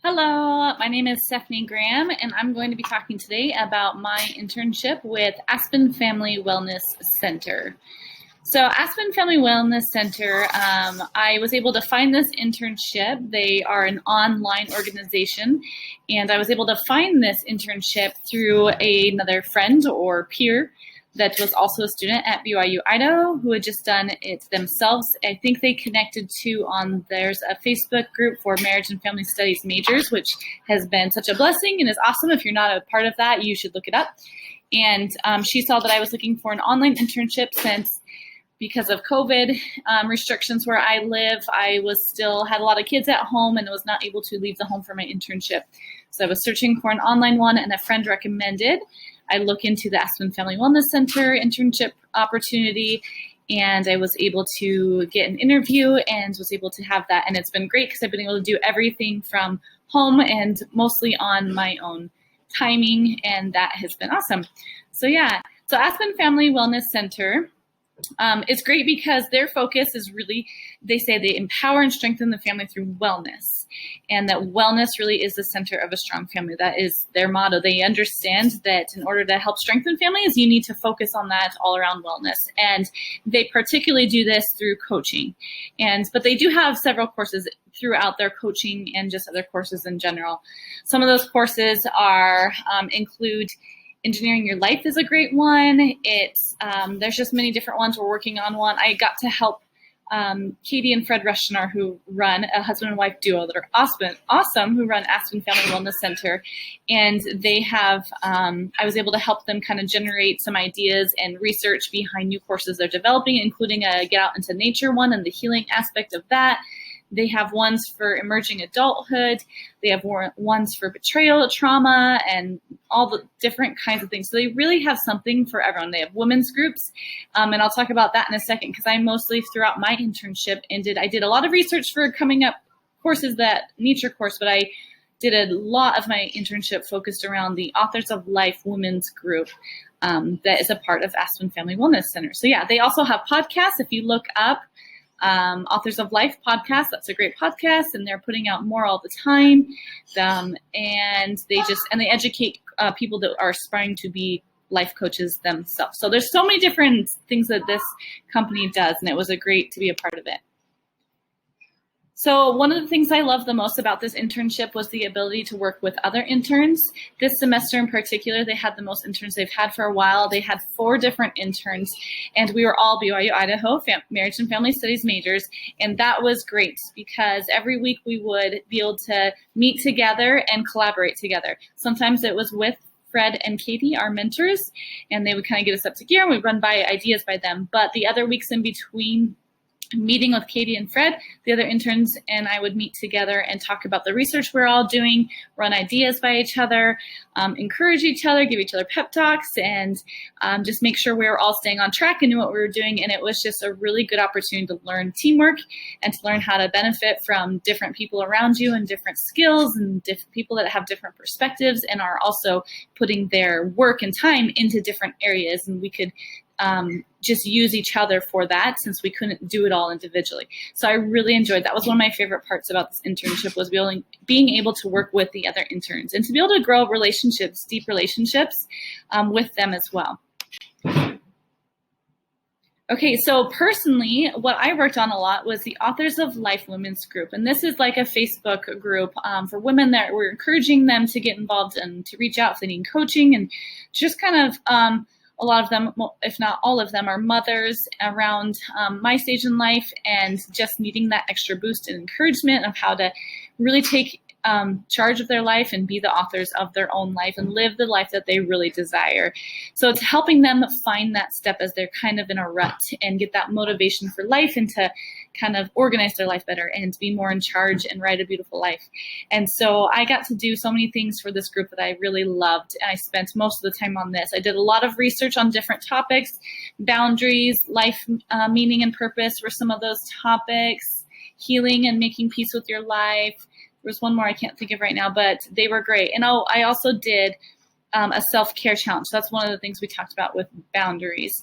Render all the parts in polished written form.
Hello, my name is Stephanie Graham, and I'm going to be talking today about my internship with Aspen Family Wellness Center. So Aspen Family Wellness Center, I was able to find this internship. They are an online organization, and I was able to find this internship through another friend or peer that was also a student at BYU Idaho who had just done it themselves. I think they connected to there's a Facebook group for marriage and family studies majors, which has been such a blessing and is awesome. If you're not a part of that, you should look it up. And she saw that I was looking for an online internship since because of COVID restrictions where I live, I had a lot of kids at home and was not able to leave the home for my internship. So I was searching for an online one, and a friend recommended I look into the Aspen Family Wellness Center internship opportunity, and I was able to get an interview and was able to have that. And it's been great because I've been able to do everything from home and mostly on my own timing, and that has been awesome. So Aspen Family Wellness Center is great because their focus is really, they say they empower and strengthen the family through wellness, and that wellness really is the center of a strong family. That is their motto. They understand that in order to help strengthen families, you need to focus on that all around wellness, and they particularly do this through coaching. But they do have several courses throughout their coaching and just other courses in general. Some of those courses include Engineering Your Life is a great one. There's just many different ones. We're working on one. I got to help Katie and Fred Rushnar, who run a husband and wife duo that are awesome, who run Aspen Family Wellness Center. And they have, I was able to help them kind of generate some ideas and research behind new courses they're developing, including a Get Out into Nature one and the healing aspect of that. They have ones for emerging adulthood. They have ones for betrayal, trauma, and all the different kinds of things. So they really have something for everyone. They have women's groups, and I'll talk about that in a second because I mostly throughout my internship I did a lot of research for coming up courses, that nature course, but I did a lot of my internship focused around the Authors of Life women's group that is a part of Aspen Family Wellness Center. So they also have podcasts. If you look up Authors of Life podcast, that's a great podcast, and they're putting out more all the time. And they educate people that are aspiring to be life coaches themselves. So there's so many different things that this company does, and it was great to be a part of it. So one of the things I love the most about this internship was the ability to work with other interns. This semester in particular, they had the most interns they've had for a while. They had 4 different interns, and we were all BYU Idaho marriage and family studies majors. And that was great because every week we would be able to meet together and collaborate together. Sometimes it was with Fred and Katie, our mentors, and they would kind of get us up to gear, and we'd run by ideas by them. But the other weeks in between meeting with Katie and Fred, the other interns and I would meet together and talk about the research we're all doing, run ideas by each other, encourage each other, give each other pep talks, and just make sure we were all staying on track and knew what we were doing. And it was just a really good opportunity to learn teamwork and to learn how to benefit from different people around you and different skills and different people that have different perspectives and are also putting their work and time into different areas. And we could just use each other for that since we couldn't do it all individually. So I really enjoyed that. Was one of my favorite parts about this internship was being able to work with the other interns and to be able to grow relationships, deep relationships with them as well. Okay, so personally, what I worked on a lot was the Authors of Life Women's Group. And this is like a Facebook group for women that we're encouraging them to get involved and to reach out if they need coaching, and just kind of a lot of them, if not all of them, are mothers around my stage in life and just needing that extra boost and encouragement of how to really take charge of their life and be the authors of their own life and live the life that they really desire. So it's helping them find that step as they're kind of in a rut and get that motivation for life and to kind of organize their life better and be more in charge and write a beautiful life. And so I got to do so many things for this group that I really loved, and I spent most of the time on this. I did a lot of research on different topics. Boundaries, life meaning and purpose were some of those topics. Healing and making peace with your life. There was one more I can't think of right now, but they were great. And I also did a self-care challenge. So that's one of the things we talked about with boundaries.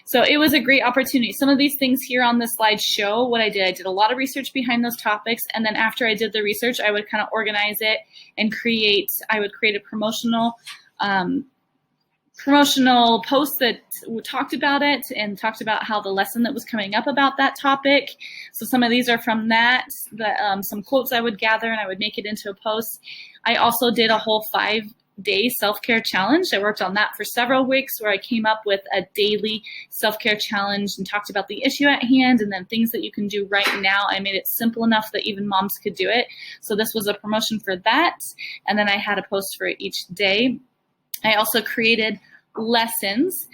So it was a great opportunity. Some of these things here on this slide show what I did. I did a lot of research behind those topics, and then after I did the research, I would kind of organize it and I would create a promotional post that talked about it and talked about how the lesson that was coming up about that topic. So some of these are from that, some quotes I would gather and I would make it into a post. I also did a whole 5-day self-care challenge. I worked on that for several weeks where I came up with a daily self-care challenge and talked about the issue at hand and then things that you can do right now. I made it simple enough that even moms could do it. So this was a promotion for that. And then I had a post for each day. I also created lessons,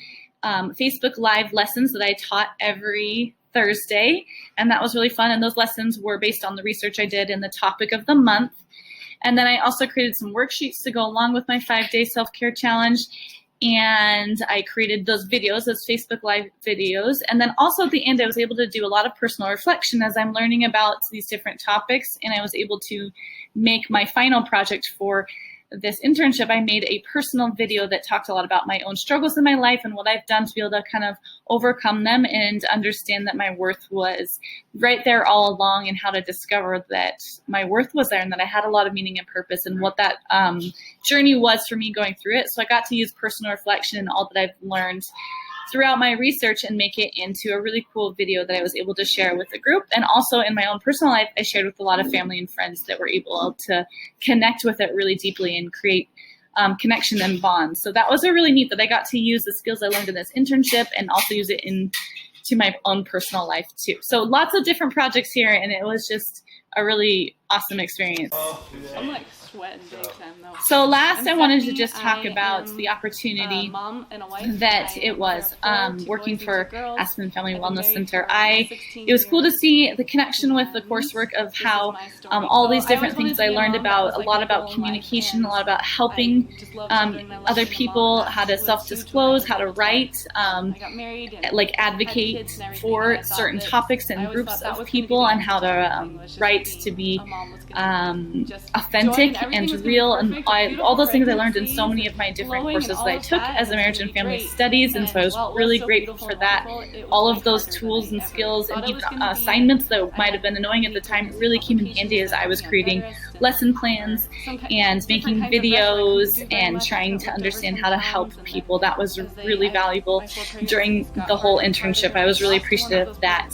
Facebook Live lessons that I taught every Thursday, and that was really fun. And those lessons were based on the research I did in the topic of the month. And then I also created some worksheets to go along with my 5-day self-care challenge. And I created those videos, those Facebook Live videos. And then also at the end, I was able to do a lot of personal reflection as I'm learning about these different topics. And I was able to make my final project for this internship. I made a personal video that talked a lot about my own struggles in my life and what I've done to be able to kind of overcome them and understand that my worth was right there all along, and how to discover that my worth was there and that I had a lot of meaning and purpose, and what that journey was for me going through it. So I got to use personal reflection and all that I've learned throughout my research and make it into a really cool video that I was able to share with the group. And also in my own personal life, I shared with a lot of family and friends that were able to connect with it really deeply and create connection and bonds. So that was a really neat that I got to use the skills I learned in this internship and also use it into my own personal life too. So lots of different projects here, and it was just a really awesome experience. I'm like sweating big time though. So last I wanted to just talk about the opportunity that it was working for Aspen Family Wellness Center. It was cool to see the connection with the coursework of how all these different things I learned about, a lot about communication, a lot about helping other people, how to self-disclose, how to write, like advocate for certain topics and groups of people, and how to write to be authentic and real, and all those things I learned in so many of my different courses that I took as a marriage and family studies, and so I was really grateful for that. All of those tools and skills and even assignments that might have been annoying at the time really came in handy as I was creating lesson plans and making videos and trying to understand how to help people. That was really valuable during the whole internship. I was really appreciative of that.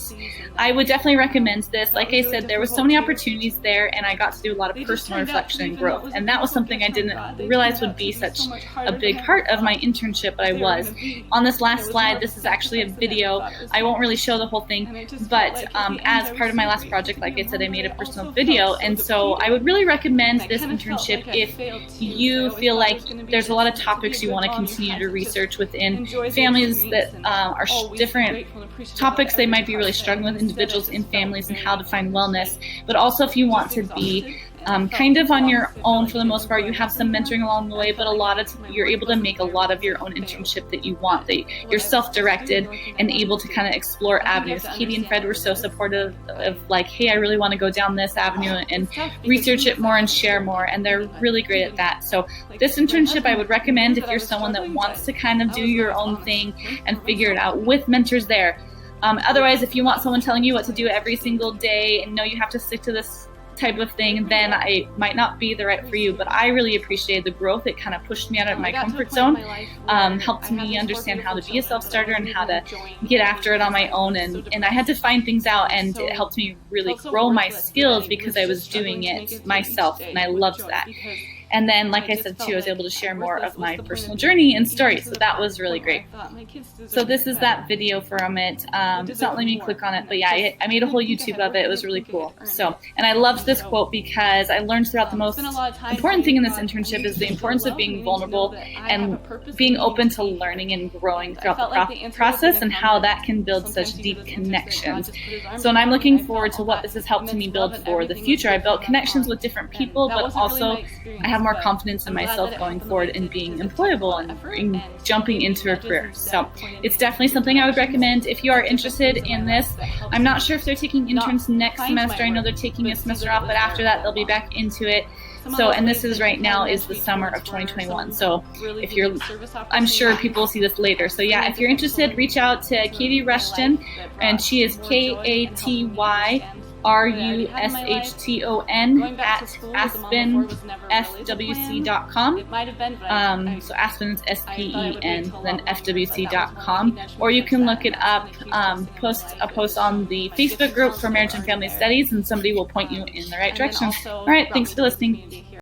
I would definitely recommend this. Like I said, there were so many opportunities there, and I got to do a lot of personal reflection and growth. And that was something I didn't realize would be such a big part of my internship, but I was. On this last slide, this is actually a video. I won't really show the whole thing, but as part of my last project, like I said, I made a personal video. And so I would really recommend this internship if you feel like there's a lot of topics you want to continue to research within families that are different topics they might be really struggling with, individuals in families, and how to find wellness. But also if you want to be kind of on your own for the most part, you have some mentoring along the way, but you're able to make a lot of your own internship that you want, that you're self-directed and able to kind of explore avenues. Katie and Fred were so supportive of like, hey, I really want to go down this avenue and research it more and share more, and they're really great at that. So this internship I would recommend if you're someone that wants to kind of do your own thing and figure it out with mentors there. Otherwise, if you want someone telling you what to do every single day and know you have to stick to this type of thing, then I might not be the right for you. But I really appreciated the growth. It kind of pushed me out of my comfort zone, helped me understand how to be a self-starter and how to get after it on my own. And I had to find things out, and it helped me really grow my skills because I was doing it myself, and I loved that. And then, like I said, too, I was able to share more of my personal journey and story. So that was really great. So this is that video from it. It's not letting me click on it, but yeah, I made a whole YouTube of it. It was really cool. So, and I loved this quote because I learned throughout the most important thing in this internship is the importance of being vulnerable and being open to learning and growing throughout the process, and how that can build such deep connections. So, and I'm looking forward to what this has helped me build for the future. I built connections with different people, but also I have more confidence in myself going forward in being employable and jumping into a career. So it's definitely something I would recommend if you are interested in this. I'm not sure if they're taking interns next semester. I know they're taking a semester off, but after that they'll be back into it. So, and this is right now is the summer of 2021. So if you're, I'm sure people will see this later. So yeah, if you're interested, reach out to Katie Rushton, and she is KatyRushton at aspenfwc.com. So Aspen is SPEN, then FWC.com. Or you can look it up, post a post on the Facebook group for Marriage and Family Studies, and somebody will point you in the right direction. All right, thanks for listening.